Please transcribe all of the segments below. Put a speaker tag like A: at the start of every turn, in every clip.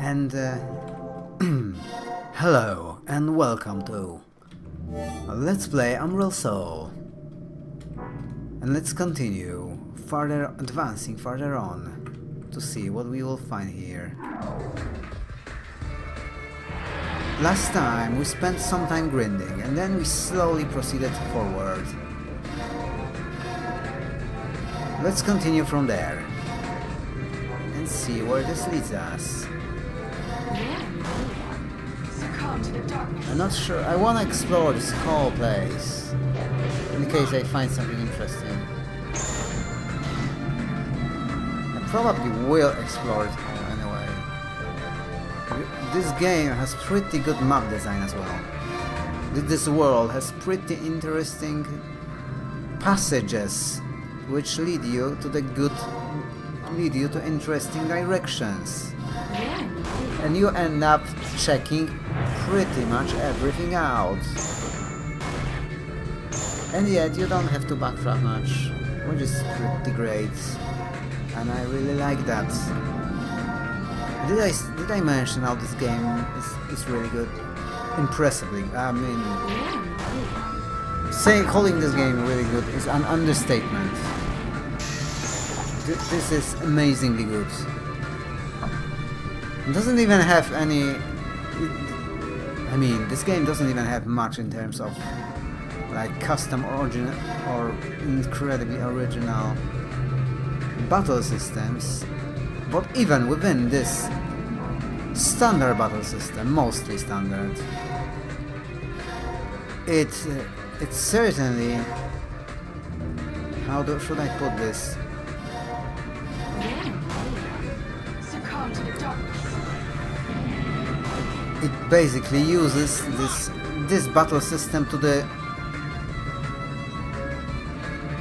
A: And hello and welcome to Let's Play Umbral Soul. And let's continue advancing further on to see what we will find here. Last time we spent some time grinding and then we slowly proceeded forward. Let's continue from there and see where this leads us. I'm not sure. I want to explore this whole place in case I find something interesting. I probably will explore it all anyway. This game has pretty good map design as well. This world has pretty interesting passages which lead you to interesting directions. And you end up checking pretty much everything out. And yet you don't have to backtrack much, which is pretty great. And I really like that. Did I mention how this game is really good? Impressively. I mean, calling this game really good is an understatement. This is amazingly good. It doesn't even have any... I mean, this game doesn't even have much in terms of like custom original or incredibly original battle systems, but even within this standard battle system, mostly standard, it's certainly, should I put this? It basically uses this battle system to the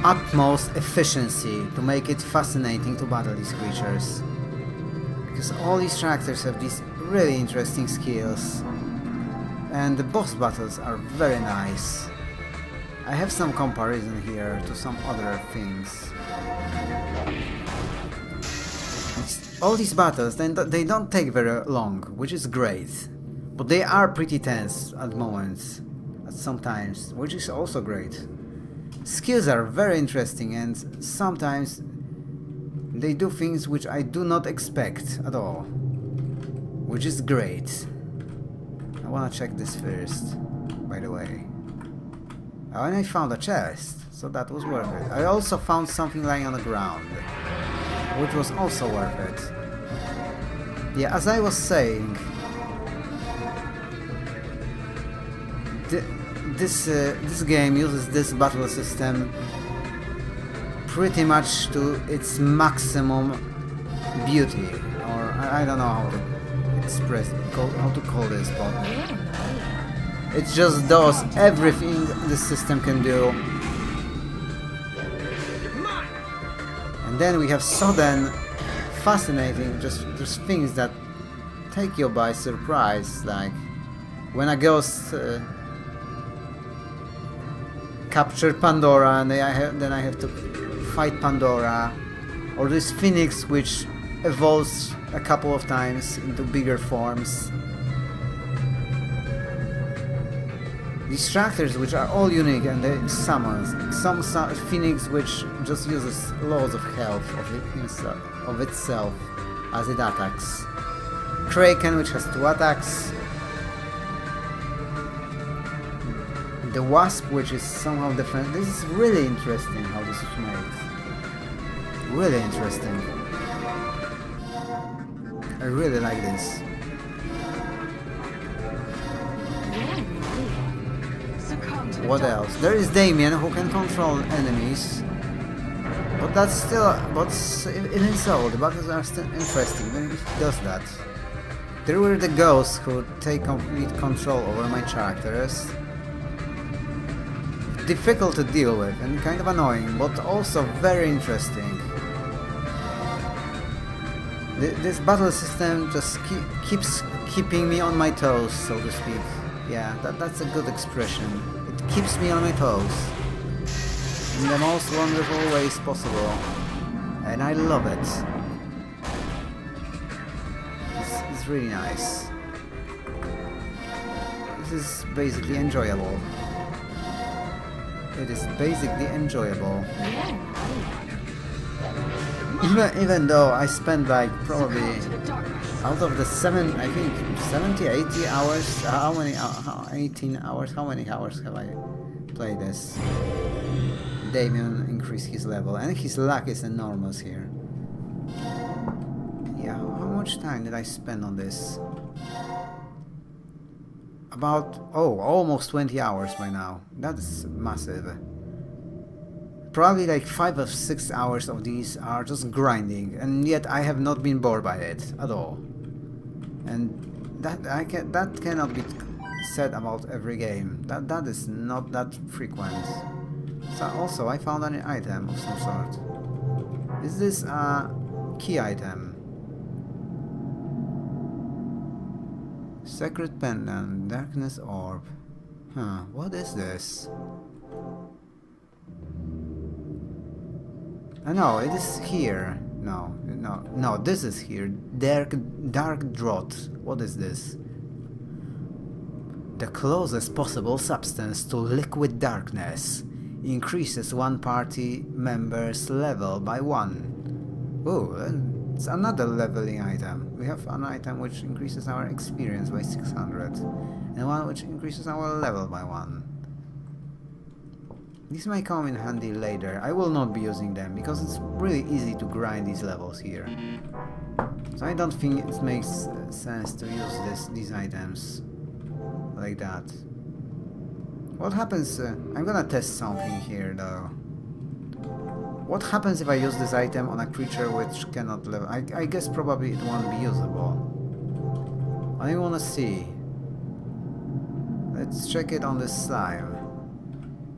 A: utmost efficiency to make it fascinating to battle these creatures. Because all these characters have these really interesting skills. And the boss battles are very nice. I have some comparison here to some other things. All these battles, they don't take very long, which is great. But they are pretty tense at moments, sometimes, which is also great. Skills are very interesting and sometimes they do things which I do not expect at all, which is great. I wanna check this first, by the way. And I found a chest, so that was worth it. I also found something lying on the ground, which was also worth it. Yeah, as I was saying, this game uses this battle system pretty much to its maximum beauty, or I don't know how to express it, how to call this, but it just does everything this system can do. And then we have sudden, fascinating, just things that take you by surprise, like when a ghost captured Pandora and then I have to fight Pandora, or this Phoenix which evolves a couple of times into bigger forms. These characters which are all unique and they summons. Some Phoenix which just uses loads of health of itself as it attacks. Kraken which has 2 attacks. The Wasp, which is somehow different. This is really interesting how this is made. Really interesting. I really like this. What else? There is Damien, who can control enemies. But that's still... even so, the battles are still interesting when he does that. There were the ghosts who take complete control over my characters. Difficult to deal with and kind of annoying, but also very interesting. This battle system just keeps keeping me on my toes, so to speak. Yeah, that's a good expression. It keeps me on my toes in the most wonderful ways possible, and I love it. It's It's really nice. This is basically enjoyable. It is basically enjoyable. Even though I spent like probably out of the 70, 80 hours, how many, 18 hours, how many hours have I played this? Damien increased his level, and his luck is enormous here. Yeah, how much time did I spend on this? About, almost 20 hours by now. That's massive. Probably like 5 or 6 hours of these are just grinding, and yet I have not been bored by it at all. And that cannot be said about every game. That is not that frequent. So also I found an item of some sort. Is this a key item? Sacred pendant, darkness orb. Huh, what is this? No, it is here. No, this is here. Dark draught. What is this? The closest possible substance to liquid darkness. Increases one party member's level by 1. Oh, it's another leveling item. We have an item which increases our experience by 600. And one which increases our level by 1. These may come in handy later. I will not be using them because it's really easy to grind these levels here. So I don't think it makes sense to use these items like that. What happens? I'm gonna test something here though. What happens if I use this item on a creature which cannot level? I guess probably it won't be usable. I wanna see. Let's check it on this slime.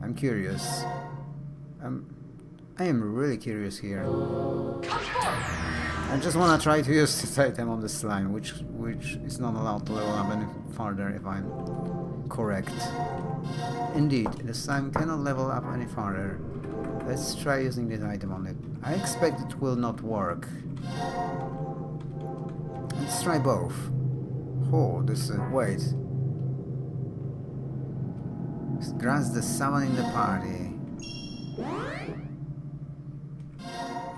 A: I'm curious. I am really curious here. I just wanna try to use this item on the slime, which is not allowed to level up any further if I'm correct. Indeed, the slime cannot level up any further. Let's try using this item on it. I expect it will not work. Let's try both. Oh, this wait. Grants the summon in the party.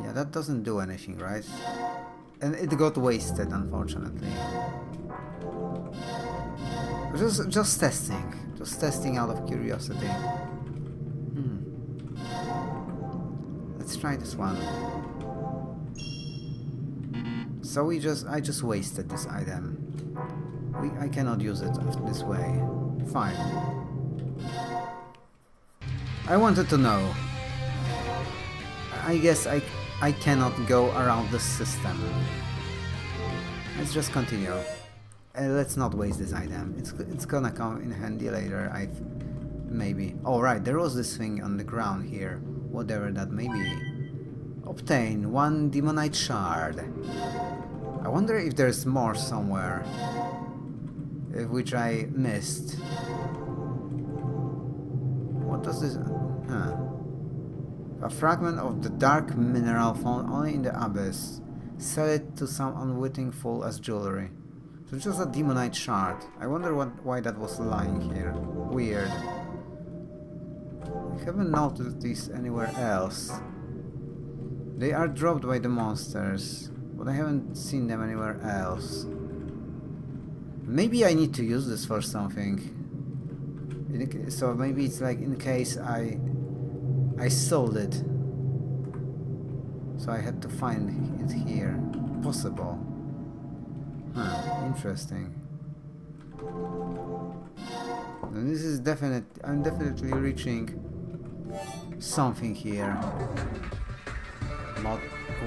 A: Yeah, that doesn't do anything, right? And it got wasted, unfortunately. Just testing. Just testing out of curiosity. Let's try this one. So I just wasted this item. I cannot use it this way. Fine. I wanted to know. I guess I cannot go around the system. Let's just continue. Let's not waste this item. It's gonna come in handy later. Maybe. Oh right, there was this thing on the ground here. Whatever that may be. Obtain 1 demonite shard. I wonder if there's more somewhere, which I missed. What does this? A fragment of the dark mineral found only in the abyss. Sell it to some unwitting fool as jewelry. So it's just a demonite shard. I wonder why that was lying here. Weird. I haven't noticed these anywhere else. They are dropped by the monsters, but I haven't seen them anywhere else. Maybe I need to use this for something. So maybe it's like in case I sold it. So I had to find it here. Possible. Interesting. And this is I'm definitely reaching something here. But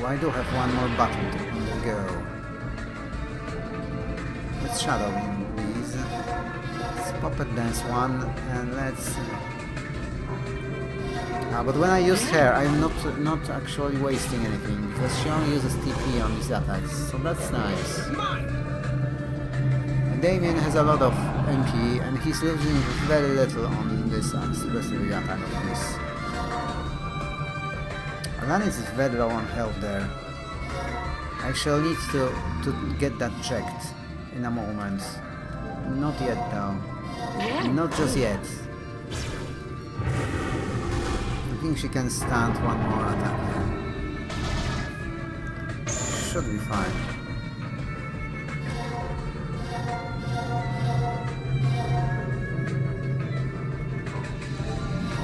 A: I do have one more button on the go. Let's shadow him, please. Let's puppet dance one, and let's. But when I use her, I'm not actually wasting anything because she only uses TP on these attacks, so that's nice. And Damien has a lot of MP, and he's losing very little on this specific attack of his. Alanis is very low on health there. I shall need to get that checked. in a moment. Not yet though.
B: Yeah.
A: Not just yet. I think she can stand one more attack here. Should be fine.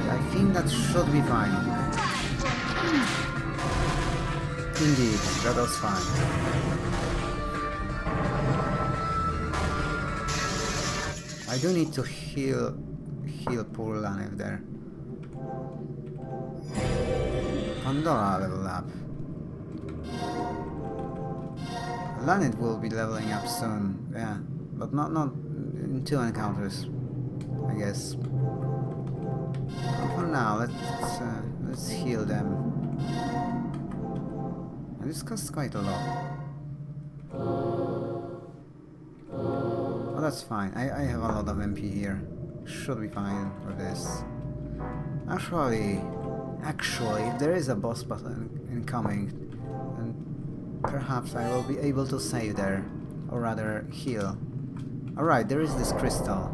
A: I think that should be fine. Indeed, that was fine. I do need to heal poor Lanev there. Pandora level up. Lanet will be leveling up soon, yeah, but not in 2 encounters, I guess. But for now, let's heal them. And this costs quite a lot. Oh, that's fine. I have a lot of MP here. Should be fine for this. Actually, if there is a boss battle incoming, then perhaps I will be able to save there, or rather heal. Alright, there is this crystal.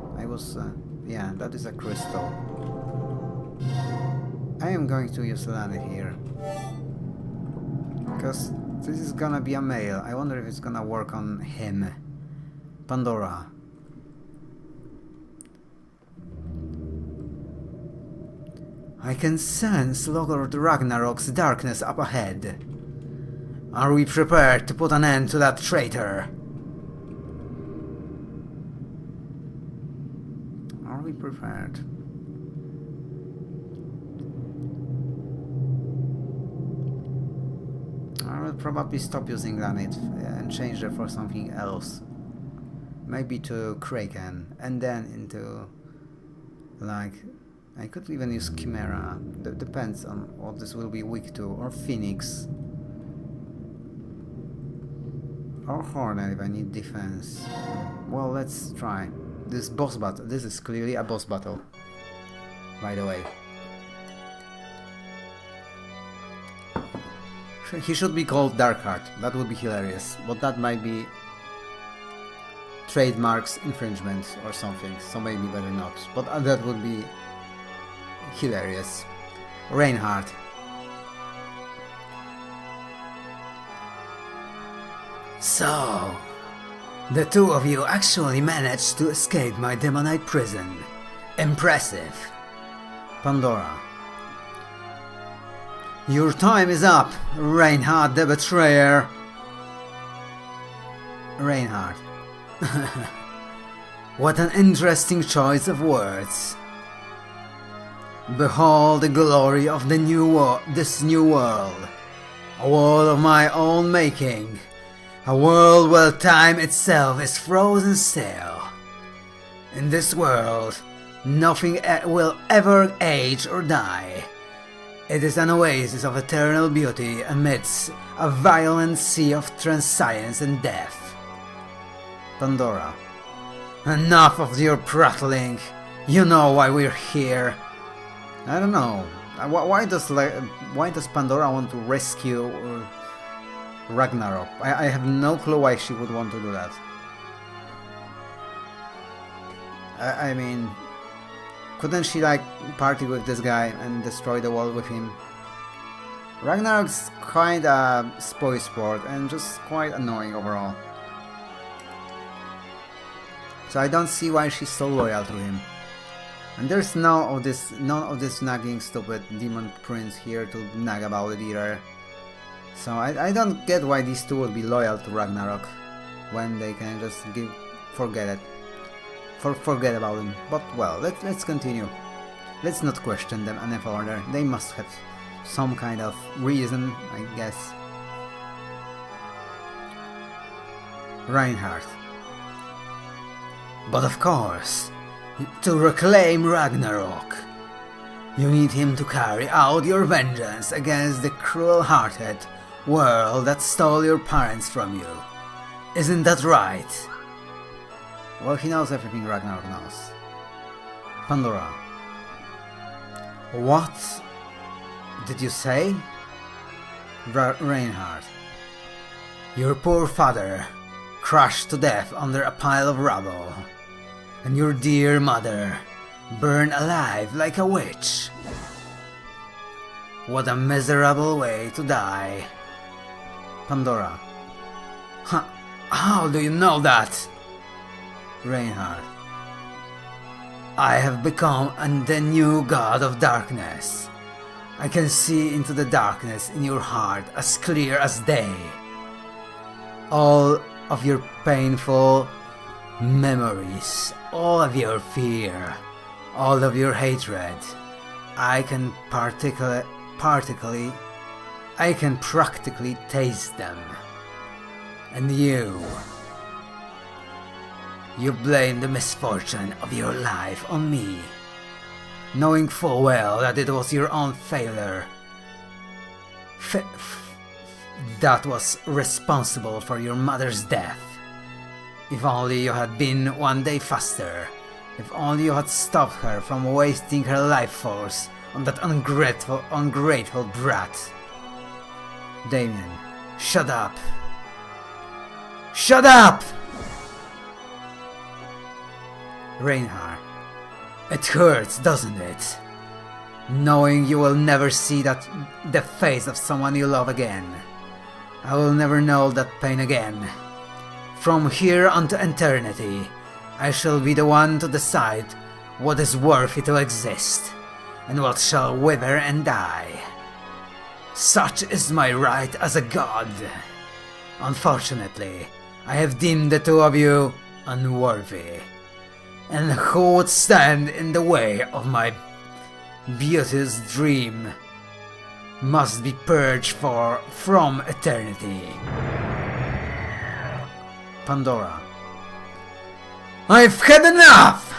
A: Yeah, that is a crystal. I am going to use Lana here. Because this is gonna be a male. I wonder if it's gonna work on him. Pandora. I can sense Lord Ragnarok's darkness up ahead. Are we prepared to put an end to that traitor? Are we prepared? I will probably stop using Granite and change it for something else. Maybe to Kraken, and then into, like, I could even use Chimera. Depends on what this will be weak to, or Phoenix. Or Hornet if I need defense. Well, let's try. This boss battle. This is clearly a boss battle, by the way. He should be called Darkheart. That would be hilarious. But that might be trademarks infringement or something. So maybe better not. But that would be hilarious. Reinhart. So, the two of you actually managed to escape my demonite prison. Impressive. Pandora. Your time is up, Reinhart the Betrayer. Reinhart. What an interesting choice of words. Behold the glory of the this new world. A world of my own making. A world where time itself is frozen still. In this world, nothing will ever age or die. It is an oasis of eternal beauty amidst a violent sea of transience and death. Pandora. Enough of your prattling. You know why we're here. I don't know. Why does Pandora want to rescue Ragnarok? I have no clue why she would want to do that. I mean, couldn't she like party with this guy and destroy the world with him? Ragnarok's quite a spoil sport and just quite annoying overall. So I don't see why she's so loyal to him. And there's none of this nagging stupid demon prince here to nag about it either. So I don't get why these two would be loyal to Ragnarok when they can just forget it. Forget about him. But well, let's continue. Let's not question them any further. They must have some kind of reason, I guess. Reinhart. But of course, to reclaim Ragnarok, you need him to carry out your vengeance against the cruel-hearted world that stole your parents from you. Isn't that right? Well, he knows everything Ragnarok knows. Pandora. What did you say? Reinhart. Your poor father crushed to death under a pile of rubble, and your dear mother burned alive like a witch. What a miserable way to die. Pandora. How do you know that? Reinhart. I have become the new god of darkness. I can see into the darkness in your heart as clear as day. All of your painful memories, all of your fear, all of your hatred, I can practically taste them. And you blame the misfortune of your life on me, knowing full well that it was your own failure that was responsible for your mother's death. If only you had been one day faster, if only you had stopped her from wasting her life force on that ungrateful brat. Damien, shut up! Shut up! Reinhart, it hurts, doesn't it? Knowing you will never see the face of someone you love again. I will never know that pain again. From here unto eternity, I shall be the one to decide what is worthy to exist, and what shall wither and die. Such is my right as a god. Unfortunately, I have deemed the two of you unworthy. And who would stand in the way of my beauteous dream must be purged from eternity. Pandora. I've had enough!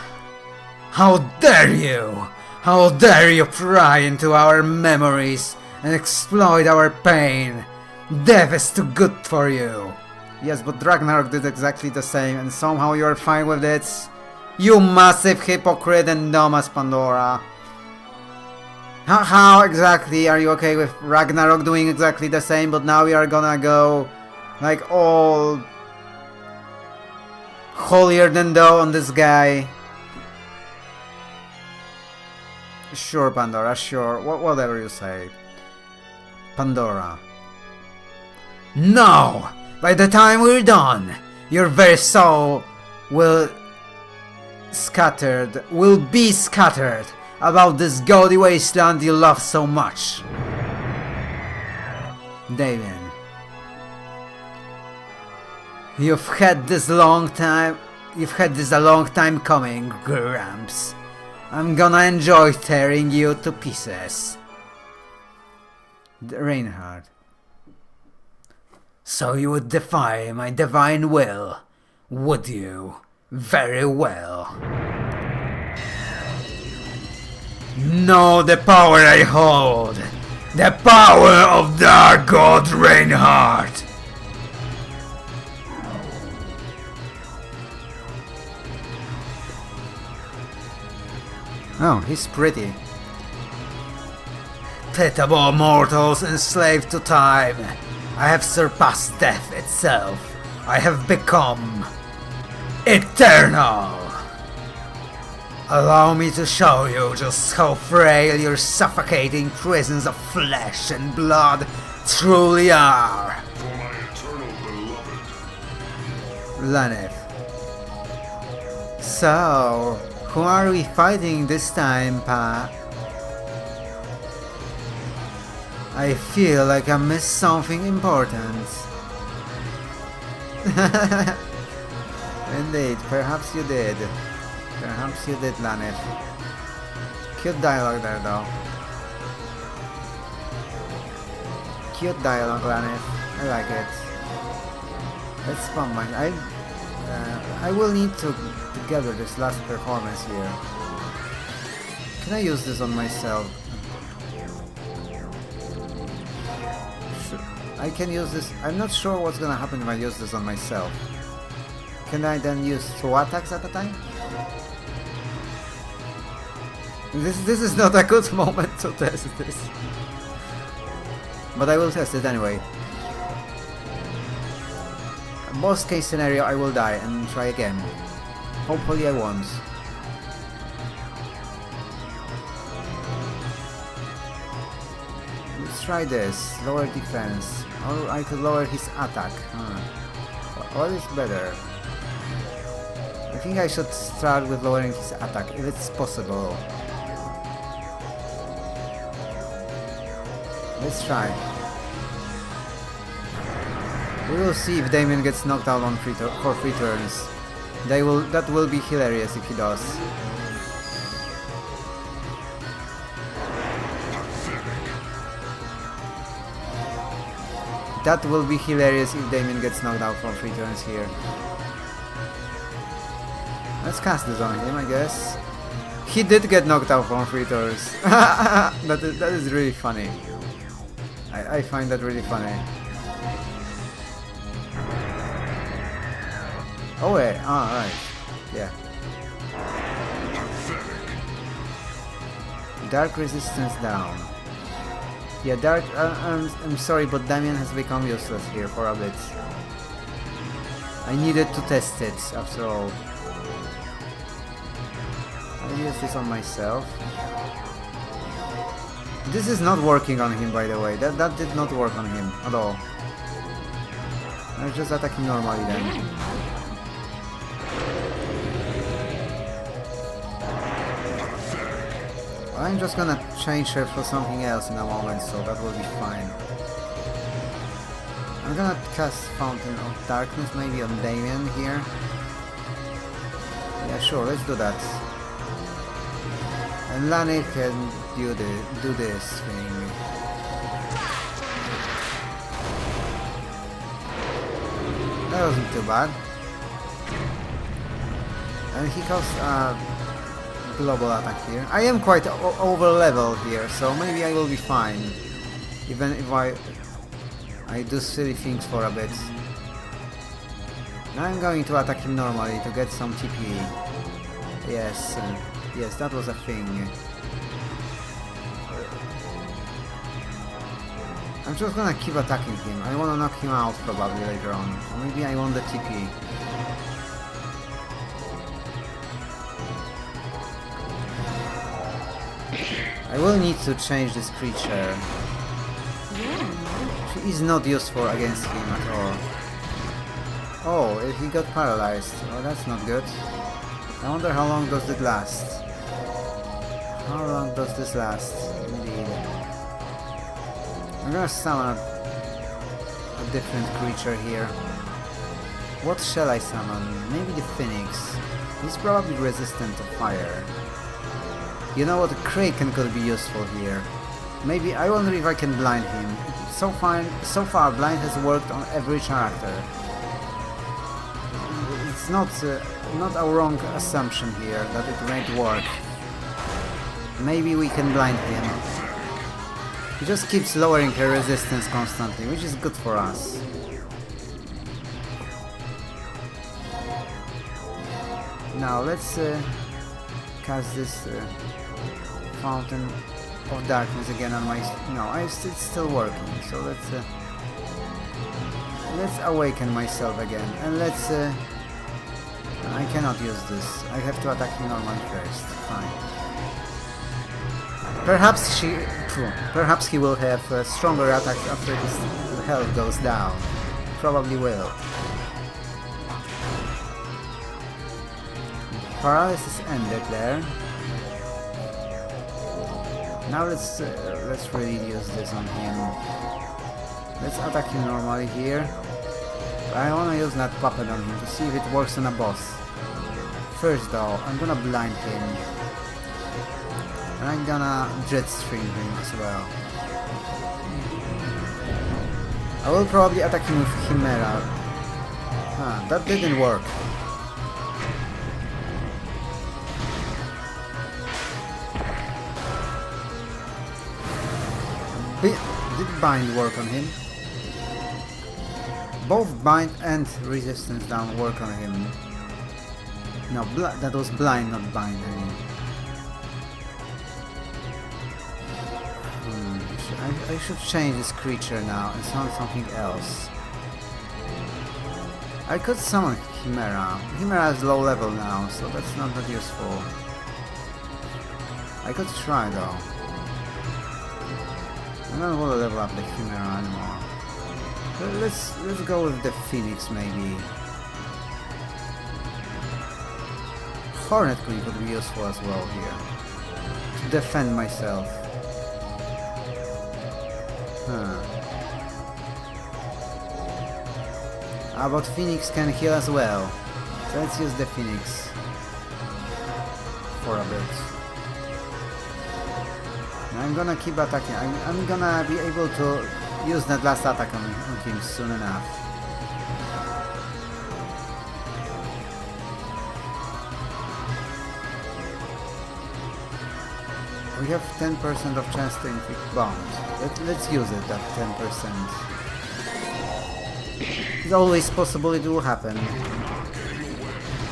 A: How dare you! How dare you pry into our memories and exploit our pain! Death is too good for you! Yes, but Ragnarok did exactly the same, and somehow you're fine with it. You massive hypocrite and dumbass Pandora. How exactly are you okay with Ragnarok doing exactly the same, but now we are gonna go like all holier than thou on this guy? Sure, Pandora, sure. Whatever you say. Pandora. No! By the time we're done, your very soul will be scattered about this gaudy wasteland you love so much. Damien. You've had this a long time coming, Gramps. I'm gonna enjoy tearing you to pieces. Reinhart. So you would defy my divine will, would you? Very well. Know the power I hold. The power of Dark God Reinhart. Oh, he's pretty. Pitiable mortals enslaved to time. I have surpassed death itself. I have become eternal. Allow me to show you just how frail your suffocating prisons of flesh and blood truly are.
B: For my eternal beloved.
A: Laneth. So, who are we fighting this time, Pa? I feel like I missed something important. Indeed, perhaps you did. Perhaps you did, Laneth. Cute dialogue there, though. Cute dialogue, Laneth. I like it. It's fun, man. I will need to gather this last performance here. Can I use this on myself? I can use this. I'm not sure what's gonna happen if I use this on myself. Can I then use 2 attacks at a time? This is not a good moment to test this. But I will test it anyway. Worst case scenario, I will die and try again. Hopefully I won't. Let's try this. Lower defense. Or I could lower his attack. What is better? I think I should start with lowering his attack, if it's possible. Let's try. We will see if Damien gets knocked out on for free turns. That will be hilarious if he does. That will be hilarious if Damien gets knocked out for free turns here. Let's cast this on him, I guess. He did get knocked out from free turns. That is really funny. I find that really funny. Oh wait, right. Yeah. Dark resistance down. Yeah, dark. I'm sorry, but Damien has become useless here for a bit. I needed to test it, after all. I'll use this on myself. This is not working on him, by the way. That did not work on him at all. I was just attacking normally then. I'm just gonna change her for something else in a moment, so that will be fine. I'm gonna cast Fountain of Darkness maybe on Damien here. Yeah, sure, let's do that. And Lani can do this thing. That wasn't too bad. And he caused global attack here. I am quite over level here, so maybe I will be fine. Even if I do silly things for a bit. Now I'm going to attack him normally to get some TP. Yes, yes, that was a thing. I'm just gonna keep attacking him. I wanna knock him out probably later on. Or maybe I want the TP. I will need to change this creature. She is not useful against him at all. Oh, he got paralyzed. Oh, that's not good. I wonder how long does it last. How long does this last? Indeed. I'm gonna summon a different creature here. What shall I summon? Maybe the Phoenix. He's probably resistant to fire. You know what, a Kraken could be useful here. Maybe, I wonder if I can blind him. So far blind has worked on every character. It's not a wrong assumption here that it might work. Maybe we can blind him. He just keeps lowering her resistance constantly, which is good for us. Now let's cast this Fountain of Darkness again on my... No, it's still working, so let's awaken myself again, and let's... I cannot use this. I have to attack him normally first. Fine. Perhaps he will have stronger attacks after his health goes down. Probably will. Paralysis ended there. Now let's really use this on him. Let's attack him normally here. I wanna use that puppet on him to see if it works on a boss. First though, I'm gonna blind him. And I'm gonna Dreadstream him as well. I will probably attack him with Chimera. That didn't work. Did Bind work on him? Both Bind and Resistance down work on him. No, that was Blind, not Bind, I mean. I should change this creature now and summon something else. I could summon Chimera. Chimera is low level now, so that's not that useful. I could try though. I don't want to level up the Chimera anymore. Let's go with the Phoenix maybe. Hornet Queen could be useful as well here. To defend myself. But Phoenix can heal as well. So let's use the Phoenix for a bit. And I'm gonna keep attacking. I'm gonna be able to use that last attack on him soon enough. We have 10% of chance to inflict bombs. Let's use it, that 10%. It's always possible it will happen.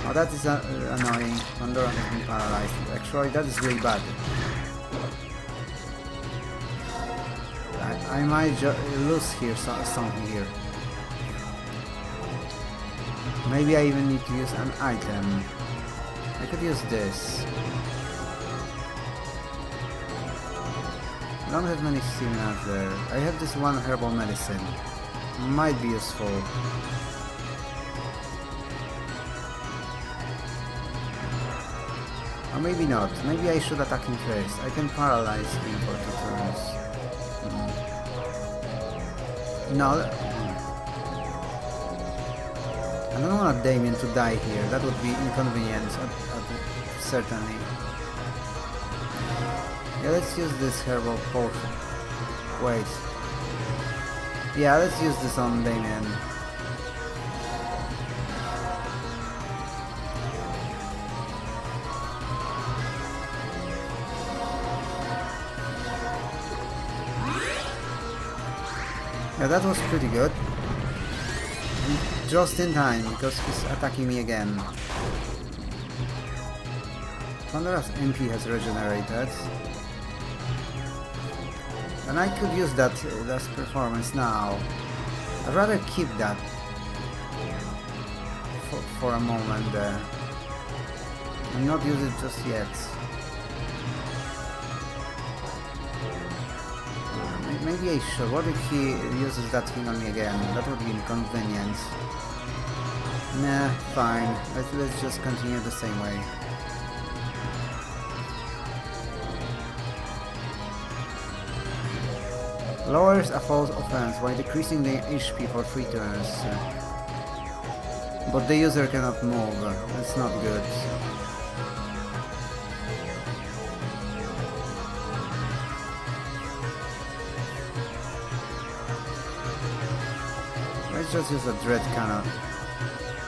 A: Oh, that is annoying. Pandora has been paralyzed. Actually, that is really bad. I might lose here something here. Maybe I even need to use an item. I could use this. I don't have many stimulants there. I have this one herbal medicine. Might be useful. Or maybe not. Maybe I should attack him first. I can paralyze him for 2 turns. No. I don't want Damien to die here. That would be inconvenient, certainly. Yeah, let's use this herbal potion. Wait. Yeah, let's use this on Damien. Yeah, that was pretty good. Just in time, because he's attacking me again. Pandora's MP has regenerated. And I could use that last performance now. I'd rather keep that for a moment there. And not use it just yet. Maybe I should. What if he uses that thing on me again? That would be inconvenient. Nah, fine. Let's just continue the same way. Lowers a foe's offense while decreasing the HP for 3 turns. But the user cannot move. That's not good. Let's just use a Dread Cannon.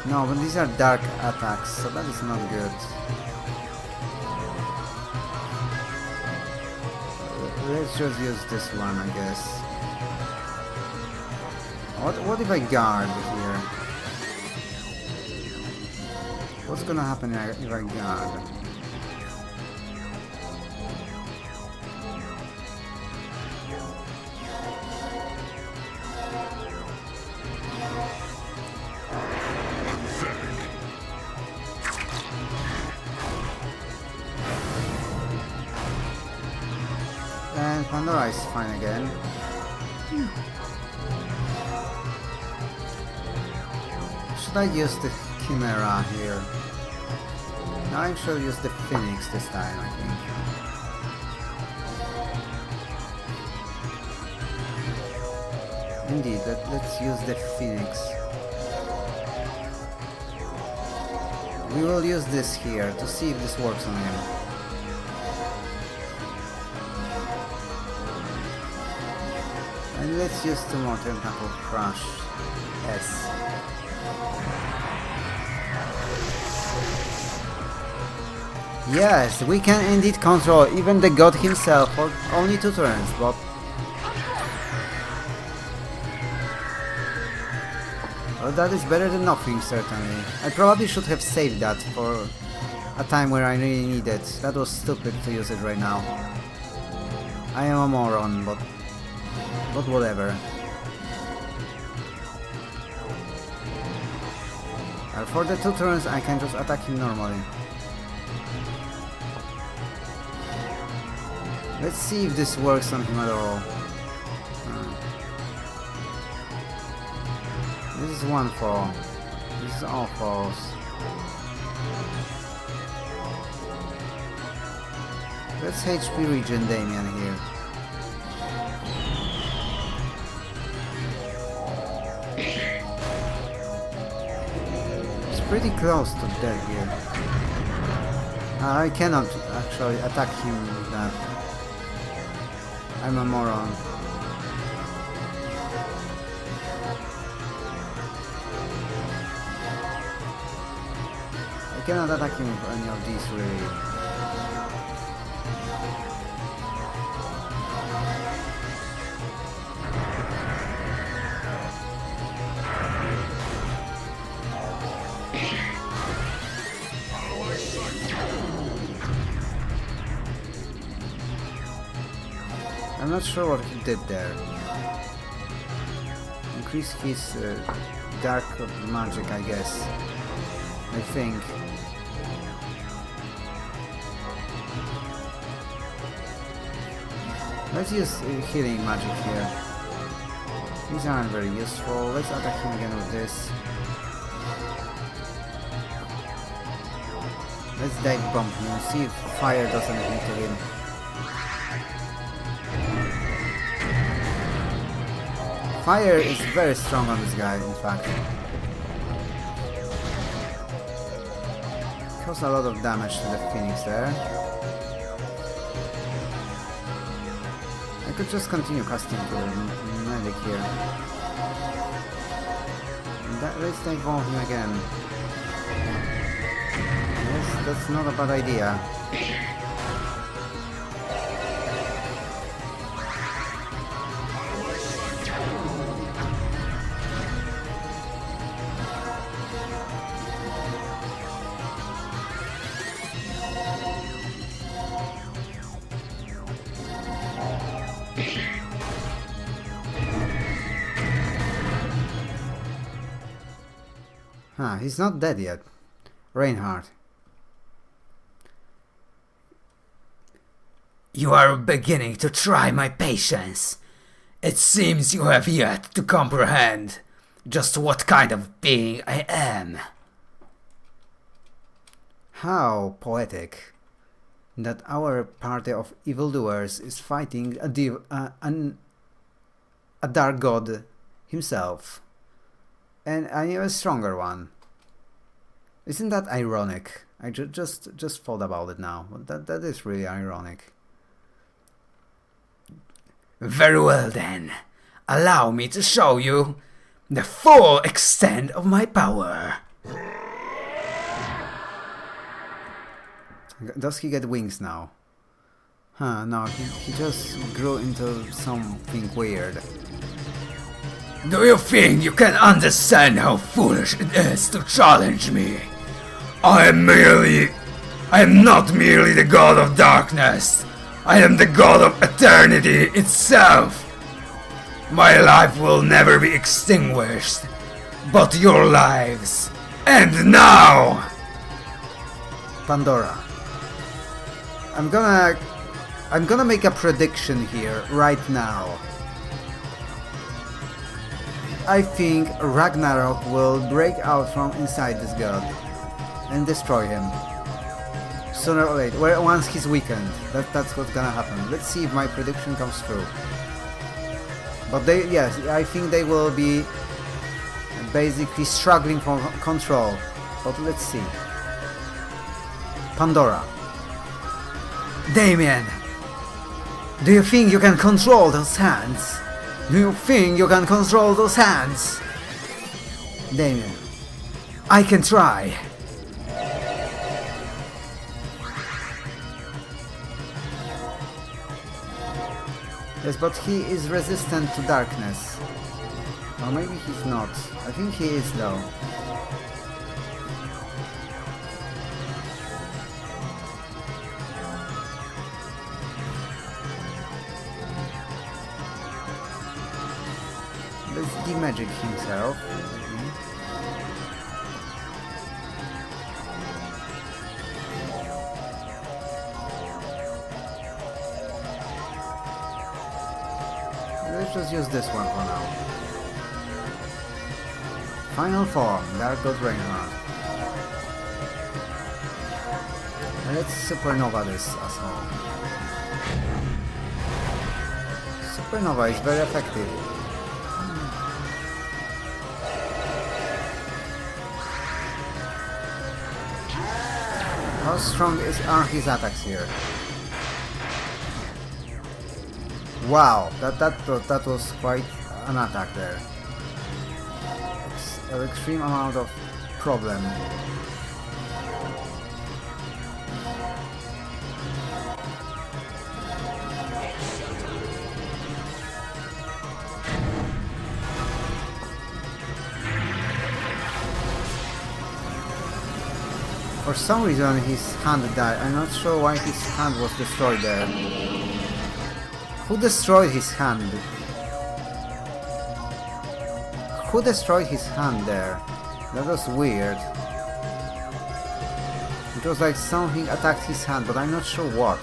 A: No, but these are dark attacks, so that is not good. Let's just use this one, I guess. What if I guard here? What's gonna happen if I guard? And Pandora is fine again. Should I use the Chimera here? No, I should use the Phoenix this time, I think. Indeed, let's use the Phoenix. We will use this here to see if this works on him. And let's use the more Tentacle Crush. S. Yes, we can indeed control even the god himself for only 2 turns, but... Well, that is better than nothing, certainly. I probably should have saved that for a time where I really need it. That was stupid to use it right now. I am a moron, but whatever. For the 2 turns I can just attack him normally. Let's see if this works on him at all. This is 1 fall. This is all falls. Let's HP regen Damien here. It's pretty close to death here. I cannot actually attack him with that. I'm a moron. I cannot attack him with any of these really. I'm not sure what he did there. Increase his dark magic, I guess. I think. Let's use healing magic here. These aren't very useful. Let's attack him again with this. Let's dive bomb him, see if fire doesn't hit him. Fire is very strong on this guy, in fact. Caused a lot of damage to the Phoenix there. I could just continue casting to the medic here. Let's take on him again. Yes, that's not a bad idea. He's not dead yet. Reinhart.
C: You are beginning to try my patience. It seems you have yet to comprehend just what kind of being I am.
A: How poetic that our party of evildoers is fighting a dark god himself. And I am a stronger one. Isn't that ironic? I just thought about it now. That is really ironic.
C: Very well then. Allow me to show you the full extent of my power.
A: Does he get wings now? No, he just grew into something weird.
C: Do you think you can understand how foolish it is to challenge me? I am not merely the god of darkness. I am the god of eternity itself. My life will never be extinguished, but your lives. And now!
A: Pandora. I'm gonna make a prediction here, right now. I think Ragnarok will break out from inside this god and destroy him. Sooner or later, once he's weakened. That's what's gonna happen. Let's see if my prediction comes true. But yes, I think they will be basically struggling for control. But let's see. Pandora. Damien! Do you think you can control those hands? Do you think you can control those hands? Damien. I can try. Yes, but he is resistant to darkness. Or maybe he's not. I think he is though. Let's demagic himself. let's just use this one for now. Final form, Dark God Reinhart. And let's supernova this asshole. Supernova is very effective. How strong are his attacks here? Wow, that was quite an attack there. It's an extreme amount of problem. For some reason his hand died. I'm not sure why his hand was destroyed there. Who destroyed his hand? Who destroyed his hand there? That was weird. It was like something attacked his hand, but I'm not sure what.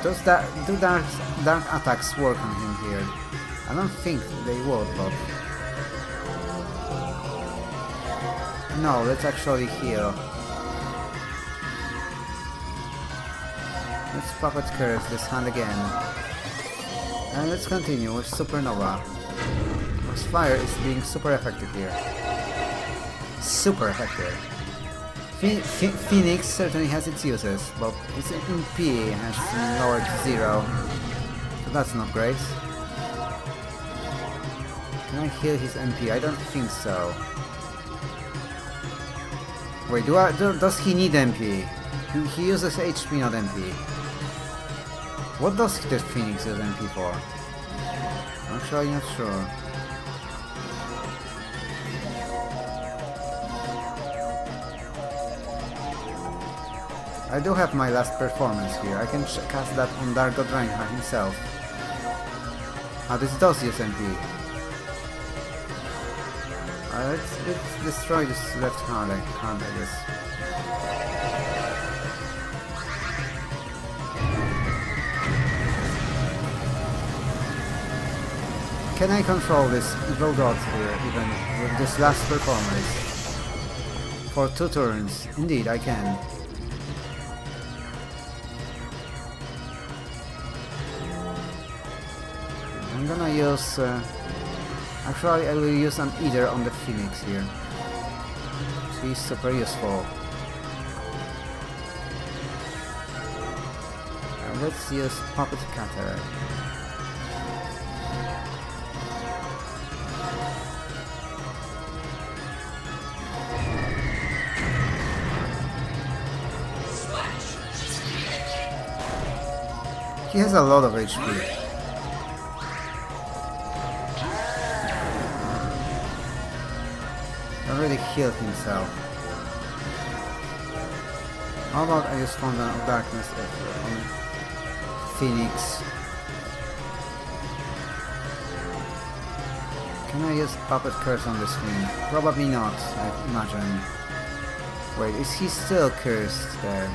A: Do dark attacks work on him here? I don't think they would, but... No, let's actually heal. Let's puppet curse this hand again. And let's continue with Supernova. Because fire is being super effective here. Super effective. Phoenix certainly has its uses, but its MP has lowered to 0. So that's not great. Can I heal his MP? I don't think so. Wait, does he need MP? He uses HP, not MP. What does the Phoenix use MP for? I'm actually not sure. I do have my last performance here. I can cast that on Dark God Reinhart himself. Ah, this does use MP. Let's destroy this left hand, I guess. Can I control this evil god here, even with this last performance? For 2 turns. Indeed, I can. I'm gonna use... actually, I will use an Eater on the Phoenix here. She's super useful. And let's use Puppet Cutter. He has a lot of HP. Already healed himself. How about I use Fountain of Darkness on Phoenix? Can I use Puppet Curse on this thing? Probably not, I imagine. Wait, is he still cursed there?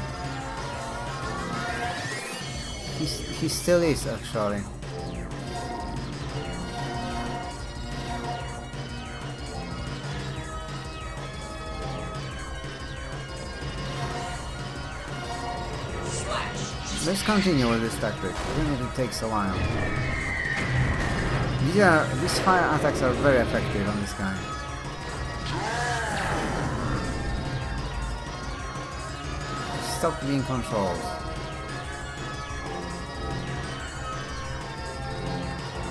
A: He still is, actually. Let's continue with this tactic, even if it takes a while. These fire attacks are very effective on this guy. Stop being controlled.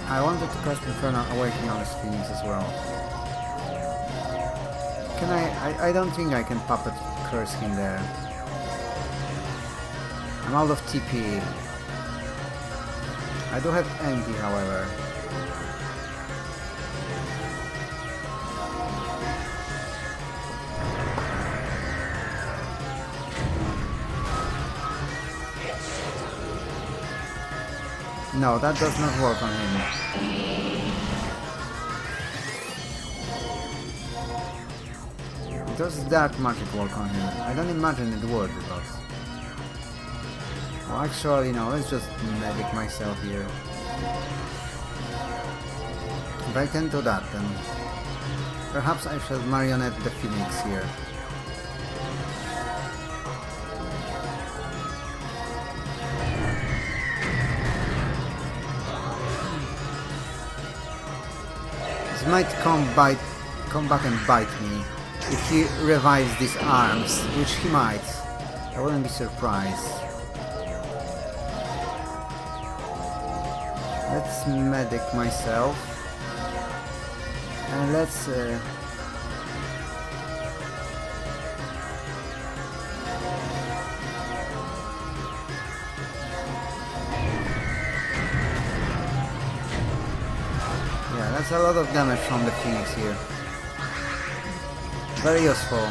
A: I wanted to cast Infernal Awakening on this Phoenix as well. Can I don't think I can Puppet Curse him there. I'm out of TP. I do have MP, however. No, that does not work on him. Does dark magic work on him? I don't imagine it would, but... Well, actually, no, let's just medic myself here. If I can do that, then perhaps I shall marionette the Phoenix here. This might come back and bite me if he revives these arms, which he might. I wouldn't be surprised. Let's medic myself. And let's yeah, that's a lot of damage from the Phoenix here. Very useful.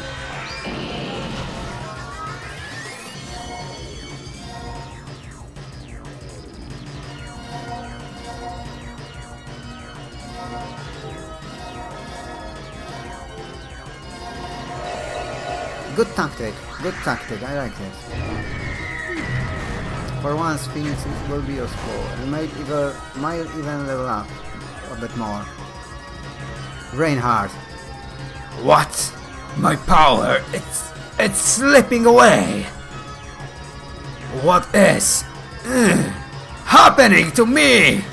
A: Good tactic, I like it. For once, Phoenix will be useful, and might even level up a bit more. Reinhart.
C: What? My power, it's slipping away. What is happening to me?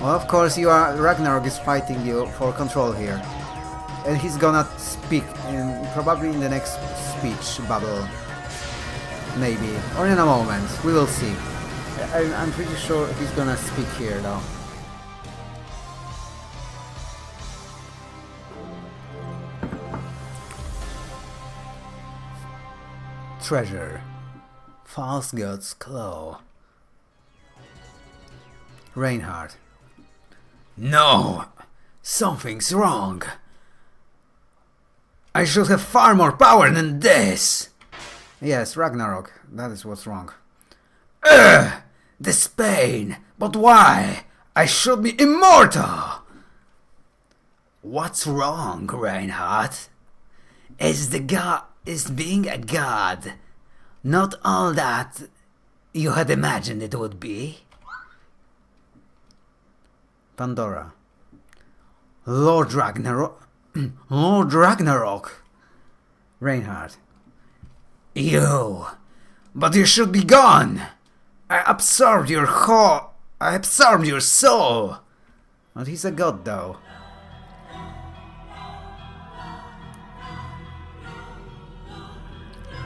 A: Well, of course, Ragnarok is fighting you for control here. And he's gonna speak probably in the next speech bubble. Maybe. Or in a moment. We will see. I'm pretty sure he's gonna speak here though. Treasure. False God's Claw. Reinhart.
C: No! Something's wrong. I should have far more power than this!
A: Yes, Ragnarok. That is what's wrong.
C: Ugh! This pain! But why? I should be immortal! What's wrong, Reinhart? Is being a god not all that you had imagined it would be?
A: Pandora. Lord Ragnarok. Lord Ragnarok. Reinhart.
C: You. But you should be gone. I absorbed your soul.
A: But he's a god though.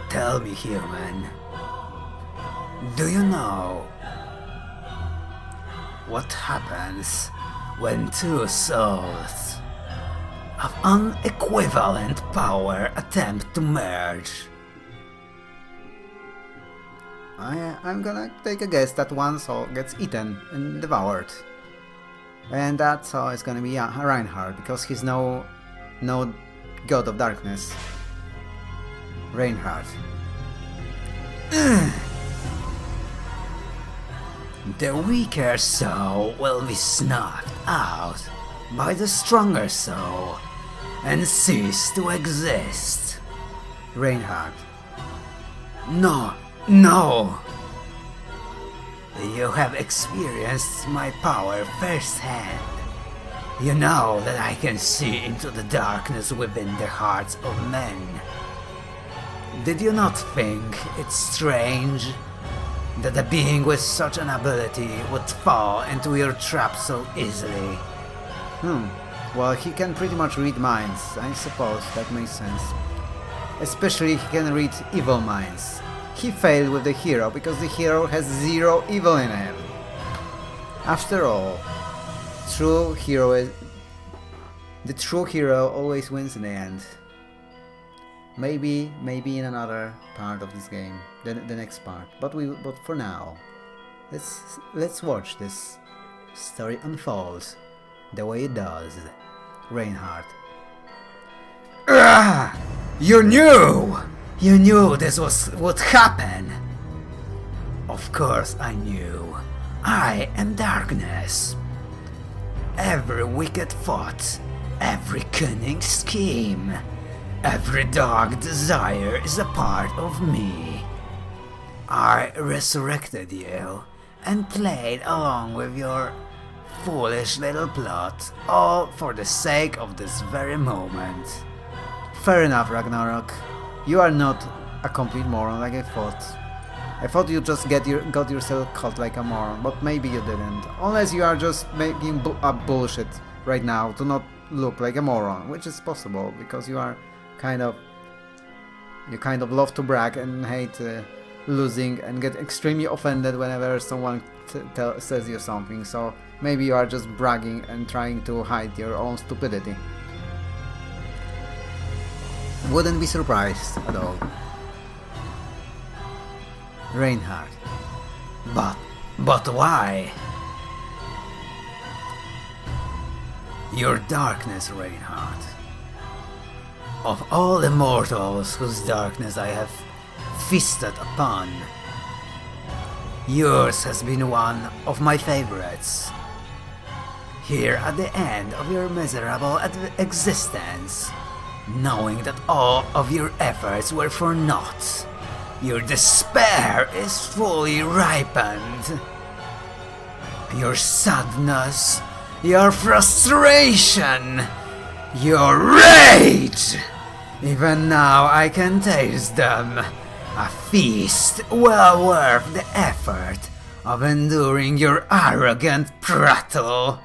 C: Tell me, human. Do you know what happens when two souls of unequivalent power attempt to merge?
A: I'm gonna take a guess that one soul gets eaten and devoured. And that soul is gonna be Reinhart, because he's no god of darkness. Reinhart.
C: The weaker soul will be snuffed out by the stronger soul and cease to exist.
A: Reinhart.
C: No. You have experienced my power firsthand. You know that I can see into the darkness within the hearts of men. Did you not think it strange that a being with such an ability would fall into your trap so easily?
A: Well, he can pretty much read minds. I suppose that makes sense. Especially he can read evil minds. He failed with the hero because the hero has zero evil in him. After all, the true hero always wins in the end. Maybe in another part of this game, the next part. But for now, let's watch this story unfold the way it does. Reinhart.
C: You knew! You knew this would happen! Of course I knew. I am darkness. Every wicked thought, every cunning scheme, every dark desire is a part of me.
A: I resurrected you and played along with your foolish little plot, all for the sake of this very moment. Fair enough, Ragnarok. You are not a complete moron like I thought. I thought you just got yourself caught like a moron, but maybe you didn't. Unless you are just making up bullshit right now to not look like a moron, which is possible because you are kind of love to brag and hate losing and get extremely offended whenever someone says you something. So maybe you are just bragging and trying to hide your own stupidity. Wouldn't be surprised at all. Reinhart. But why? Your darkness, Reinhart. Of all the mortals whose darkness I have feasted upon, yours has been one of my favorites. Here at the end of your miserable existence, knowing that all of your efforts were for naught, your despair is fully ripened. Your sadness, your frustration, your rage! Even now I can taste them. A feast well worth the effort of enduring your arrogant prattle.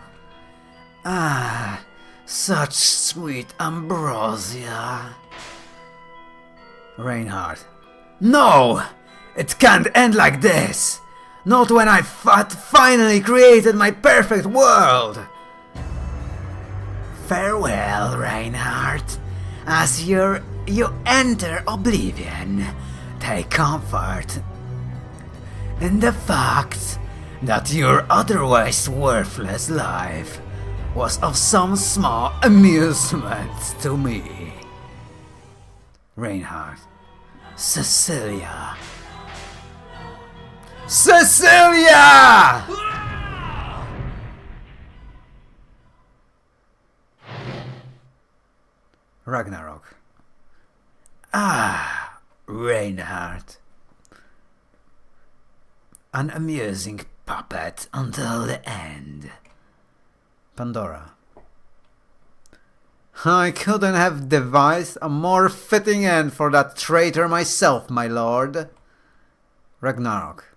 A: Ah, such sweet ambrosia. Reinhart. No! It can't end like this! Not when I finally created my perfect world! Farewell, Reinhart. As you enter oblivion, take comfort in the fact that your otherwise worthless life was of some small amusement to me. Reinhart. Cecilia! Cecilia! Ragnarok. Ah, Reinhart. An amusing puppet until the end. Pandora. I couldn't have devised a more fitting end for that traitor myself, my lord. Ragnarok.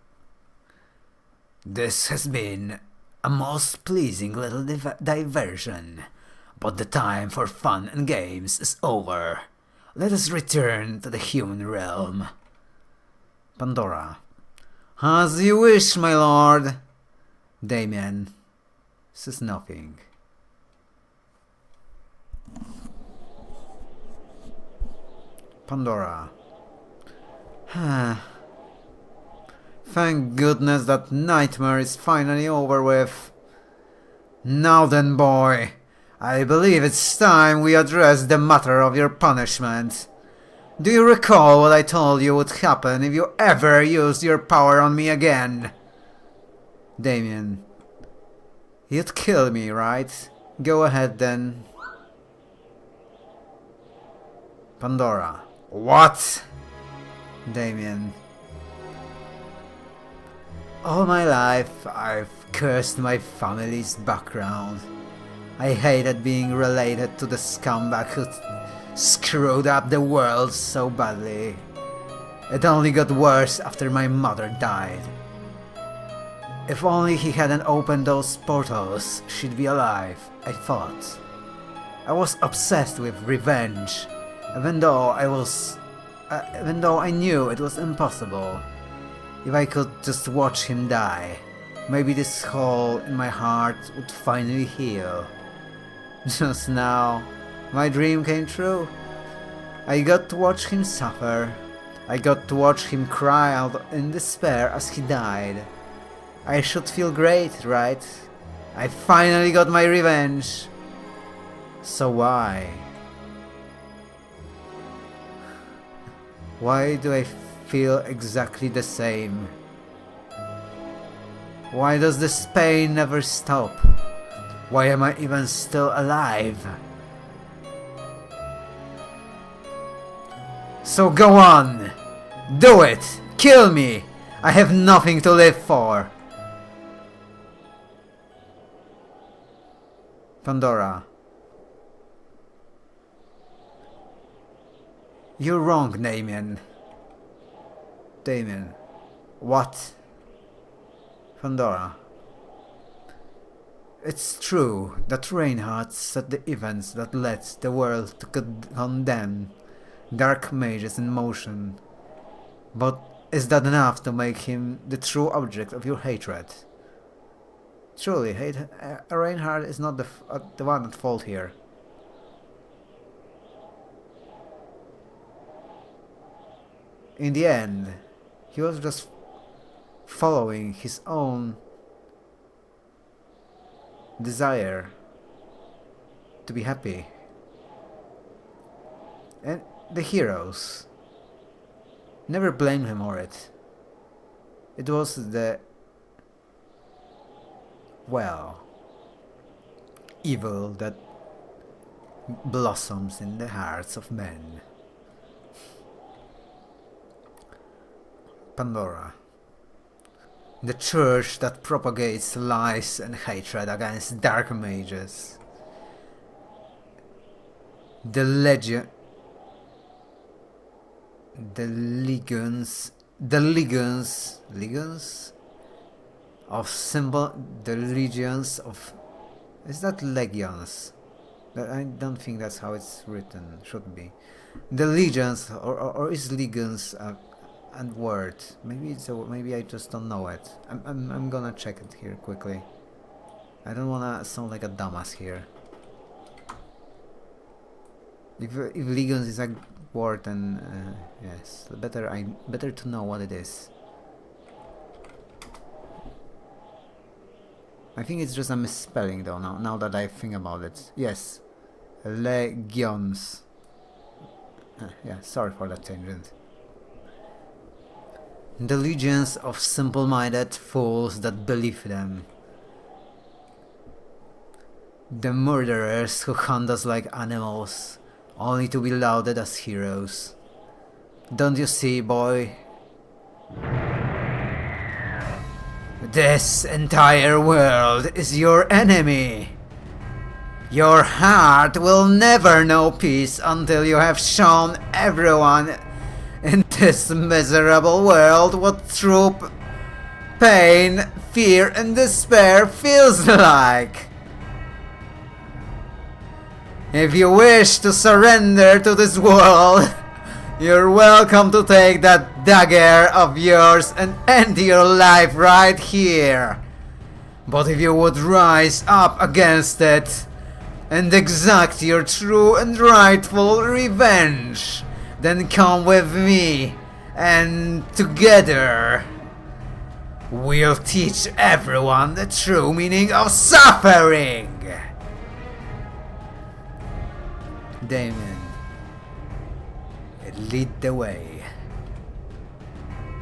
A: This has been a most pleasing little diversion, but the time for fun and games is over. Let us return to the human realm. Pandora. As you wish, my lord. Damien. Says nothing. Pandora. Thank goodness that nightmare is finally over with. Now then, boy, I believe it's time we address the matter of your punishment. Do you recall what I told you would happen if you ever used your power on me again? Damien. You'd kill me, right? Go ahead then. Pandora. What? Damien. All my life I've cursed my family's background. I hated being related to the scumbag who screwed up the world so badly. It only got worse after my mother died. If only he hadn't opened those portals, she'd be alive, I thought. I was obsessed with revenge, even though I knew it was impossible. If I could just watch him die, maybe this hole in my heart would finally heal. Just now, my dream came true. I got to watch him suffer. I got to watch him cry out in despair as he died. I should feel great, right? I finally got my revenge. So why? Why do I feel exactly the same? Why does this pain never stop? Why am I even still alive? So go on! Do it! Kill me! I have nothing to live for. Pandora. You're wrong, Damien. Damien. What? Pandora. It's true that Reinhart set the events that led the world to condemn dark mages in motion. But is that enough to make him the true object of your hatred? Truly, Reinhart is not the one at fault here. In the end, he was just following his own desire to be happy. And the heroes never blamed him for it. It was the, well, evil that blossoms in the hearts of men. Pandora. The church that propagates lies and hatred against dark mages. The legions of is that legions? I don't think that's how it's written. Should be the legions, or is legions and word? Maybe I just don't know it. I'm gonna check it here quickly. I don't wanna sound like a dumbass here. If legions is a word, then yes, better to know what it is. I think it's just a misspelling though. Now that I think about it, yes, legions. Yeah, sorry for that tangent. The legions of simple-minded fools that believe them. The murderers who hunt us like animals, only to be lauded as heroes. Don't you see, boy? This entire world is your enemy. Your heart will never know peace until you have shown everyone in this miserable world what true pain, fear and despair feels like. If you wish to surrender to this world, you're welcome to take that dagger of yours and end your life right here. But if you would rise up against it and exact your true and rightful revenge, then come with me, and together we'll teach everyone the true meaning of suffering. Damien, lead the way.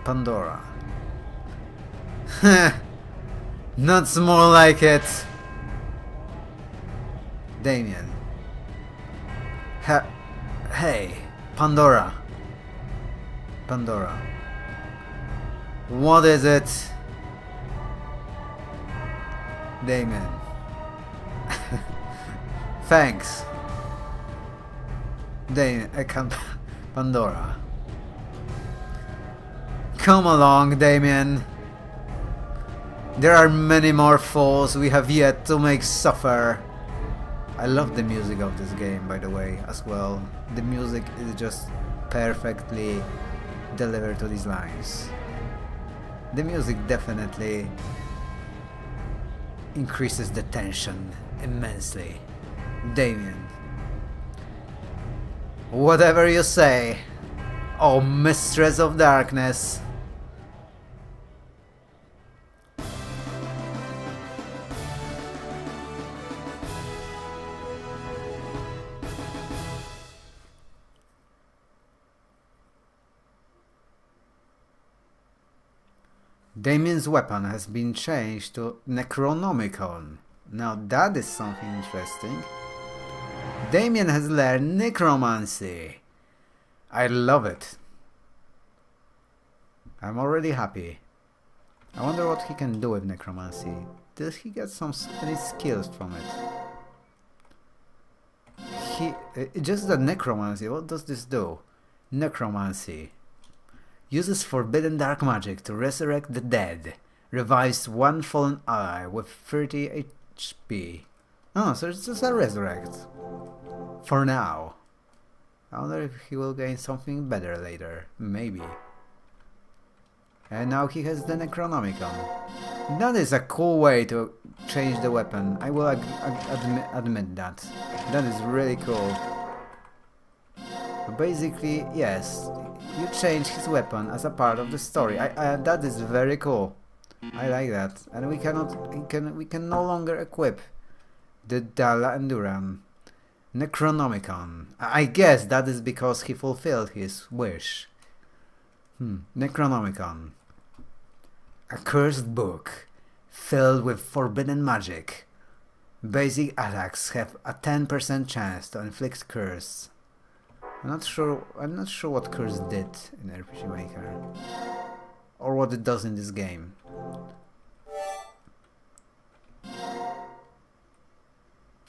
A: Pandora. Not more like it. Damien. Hey, Pandora. Pandora. What is it? Damien. Thanks. Damien, I can't. Pandora. Come along, Damien. There are many more fools we have yet to make suffer. I love the music of this game, by the way, as well. The music is just perfectly delivered to these lines. The music definitely increases the tension immensely. Damien. Whatever you say, oh Mistress of Darkness. Damien's weapon has been changed to Necronomicon. Now that is something interesting. Damien has learned necromancy. I love it. I'm already happy. I wonder what he can do with necromancy. Does he get any skills from it? Just the necromancy. What does this do? Necromancy uses forbidden dark magic to resurrect the dead. Revives one fallen ally with 30 HP. Oh, so it's just a resurrect. For now. I wonder if he will gain something better later. Maybe. And now he has the Necronomicon. That is a cool way to change the weapon. I will admit that. That is really cool. Basically, yes, you change his weapon as a part of the story. That is very cool. I like that. And we can no longer equip the Dala Enduran Necronomicon. I guess that is because he fulfilled his wish. Necronomicon. A cursed book filled with forbidden magic. Basic attacks have a 10% chance to inflict curse. I'm not sure what curse did in RPG Maker. Or what it does in this game.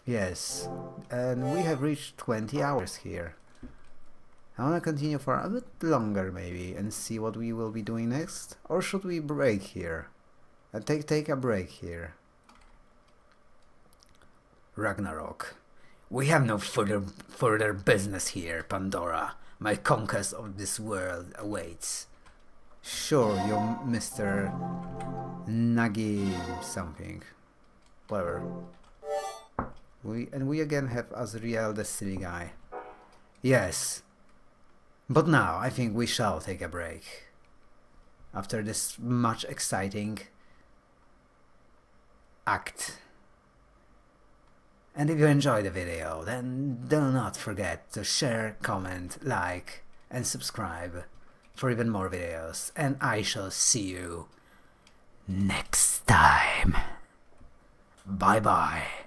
A: Yes, and we have reached 20 hours here. I wanna continue for a bit longer maybe and see what we will be doing next. Or should we break here? Take a break here. Ragnarok. We have no further business here, Pandora. My conquest of this world awaits. Sure, you Mr. Nagi something. Whatever. We again have Azriel, the silly guy. Yes. But now I think we shall take a break. After this much exciting act. And if you enjoyed the video, then do not forget to share, comment, like, and subscribe for even more videos. And I shall see you next time. Bye bye.